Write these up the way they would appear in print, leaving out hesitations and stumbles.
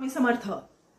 मी समर्थ।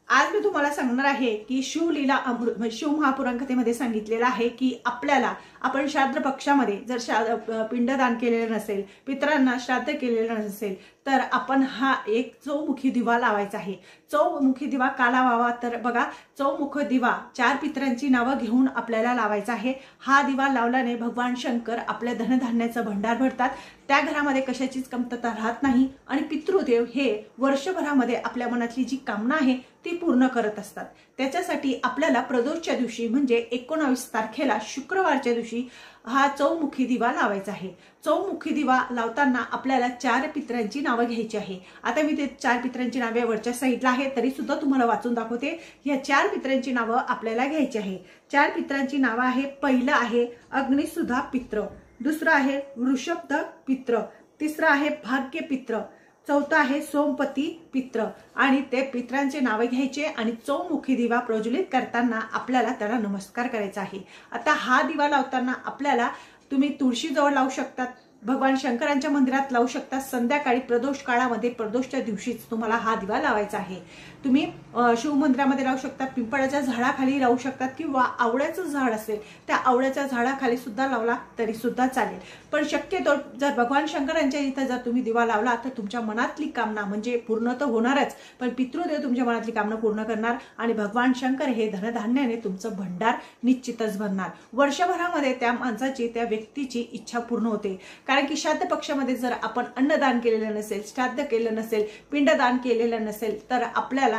आज मी तुम्हाला सांगणार आहे की शिवलीला अमृत शिव महापुराण कथेमध्ये सांगितलेलं आहे की आपल्याला आपण श्राद्ध पक्षामध्ये जर पिंडदान केलेलं नसेल, पितरांना श्राद्ध केलेलं नसेल तर आपण हा एक चौमुखी दिवा लावायचा आहे। चौमुखी दिवा का लावावा तर बघा, चौमुख दिवा 4 पितरांची नावं घेऊन आपल्याला लावायचा आहे। हा दिवा लावल्याने भगवान शंकर आपल्या धनधान्याचं भंडार भरतात, त्या घरामध्ये कशाचीच कमतरता राहत नाही आणि पितृदेव हे वर्षभरामध्ये आपल्या मनातली जी कामना आहे ती पूर्ण करत असतात। त्याच्यासाठी आपल्याला प्रदोषच्या दिवशी म्हणजे 19 तारखेला शुक्रवारच्या दिवशी हा चौमुखी दिवा लावायचा आहे। चौमुखी दिवा लावताना आपल्याला 4 पितरांची नावं घ्यायची आहे। आता मी ते 4 पितरांची नावे वरच्या साईडला आहे तरी सुद्धा तुम्हाला वाचून दाखवते। या 4 पितरांची नावं आपल्याला घ्यायची आहे। 4 पितरांची नावं आहे, पहिलं आहे अग्निसुधा पित्र, दुसरं आहे वृषभ पित्र, तिसरं आहे भाग्य पित्र, चौथा आहे सोमपती पित्र आणि ते पितरांचे नावे घ्यायचे आणि चौमुखी दिवा प्रज्वलित करताना आपल्याला त्याला नमस्कार करायचा आहे। आता हा दिवा लावताना आपल्याला तुम्ही तुळशी जवळ लावू शकतात, भगवान शंकरांच्या मंदिरात लावू शकता, संध्याकाळी प्रदोष काळामध्ये प्रदोषच्या दिवशीच तुम्हाला हा दिवा लावायचा आहे। तुम्ही शिव मंदिरामध्ये लावू शकता, पिंपळाच्या झाडाखाली लावू शकतात किंवा आवळ्याचं झाड असेल त्या आवळ्याच्या झाडाखाली सुद्धा लावला तरी सुद्धा चालेल। पण शक्यतो जर भगवान शंकरांच्या इथे जर तुम्ही दिवा लावला तर तुमच्या मनातली कामना म्हणजे पूर्ण तर होणारच, पण पितृदेव तुमच्या मनातली कामना पूर्ण करणार आणि भगवान शंकर हे धनधान्याने तुमचं भंडार निश्चितच भरणार। वर्षभरामध्ये त्या माणसाची त्या व्यक्तीची इच्छा पूर्ण होते, कारण की श्राद्ध पक्षामध्ये जर आपण अन्नदान केलेलं नसेल, श्राद्ध केलं नसेल, पिंडदान केलेलं नसेल तर आपल्याला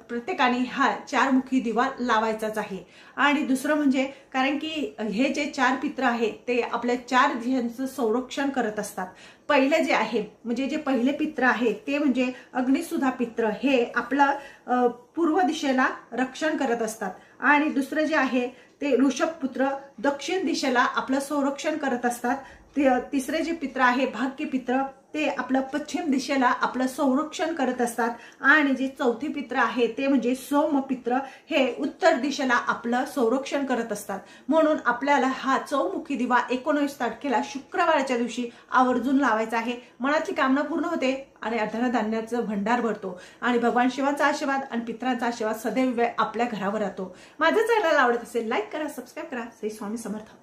प्रत्येकाने हा 4 मुखी दिवा लावायचाच आहे। आणि दुसरं म्हणजे कारण की हे जे 4 पित्र आहेत ते आपल्या 4 दिशांचं संरक्षण करत असतात। पहिले जे आहे म्हणजे जे पहिले पित्र आहे ते म्हणजे अग्निसुधा पित्र, हे आपलं पूर्व दिशेला रक्षण करत असतात आणि दुसरं जे आहे ते ऋषभपुत्र दक्षिण दिशेला आपलं संरक्षण करत असतात। तिसरे जे पित्र आहे भाग्य पित्र ते आपलं पश्चिम दिशेला आपलं संरक्षण करत असतात आणि जे चौथे पित्र आहे ते म्हणजे सोमपित्र हे उत्तर दिशेला आपलं संरक्षण करत असतात। म्हणून आपल्याला हा चौमुखी दिवा 19 तारखेला शुक्रवारच्या दिवशी आवर्जून लावायचा आहे। मनातली कामना पूर्ण होते आणि धनधान्याचं भंडार भरतो आणि भगवान शिवाचा आशीर्वाद आणि पितरांचा आशीर्वाद सदैव आपल्या घरावर राहतो। माझं चॅनल आवडत असेल लाईक करा, सबस्क्राईब करा। श्री स्वामी समर्थ।